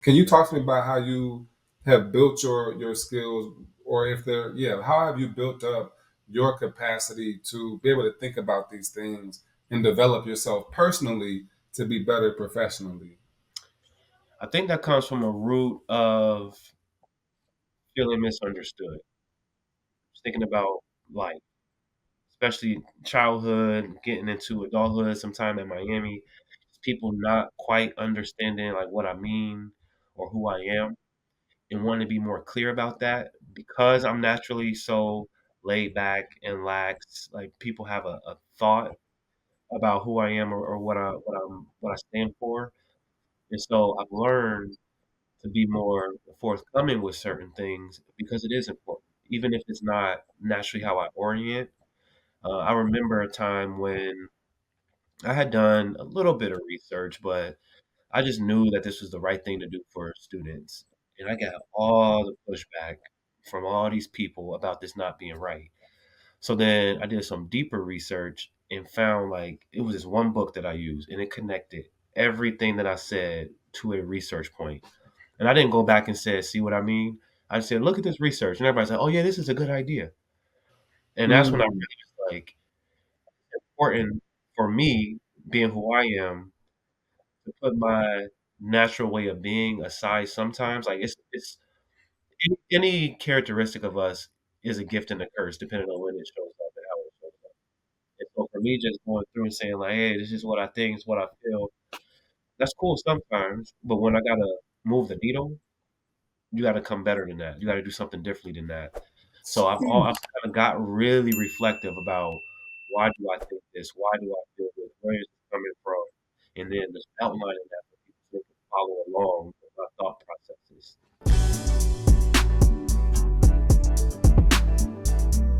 Can you talk to me about how you have built your skills, or if they're yeah, how have you built up your capacity to be able to think about these things and develop yourself personally to be better professionally? I think that comes from a root of feeling misunderstood. Just thinking about life, especially childhood, getting into adulthood, sometime in Miami, people not quite understanding like what I mean or who I am, and wanting to be more clear about that because I'm naturally so laid back and lax. Like people have a thought about who I am or what I stand for, and so I've learned to be more forthcoming with certain things because it is important, even if it's not naturally how I orient. I remember a time when I had done a little bit of research, but I just knew that this was the right thing to do for students. And I got all the pushback from all these people about this not being right. So then I did some deeper research and found like it was this one book that I used and it connected everything that I said to a research point. And I didn't go back and say, see what I mean? I just said, look at this research. And everybody's like, oh, yeah, this is a good idea. And that's when I Mm, realized like it's important for me, being who I am, to put my natural way of being aside sometimes. Like it's any characteristic of us is a gift and a curse depending on when it shows up and how it shows up. And so for me, just going through and saying like, "Hey, this is what I think, it's what I feel," that's cool sometimes. But when I gotta move the needle, you got to come better than that. You got to do something differently than that. So I've kind of got really reflective about why do I think this? Why do I feel this? Where is it coming from? And then just outlining that for people so they can follow along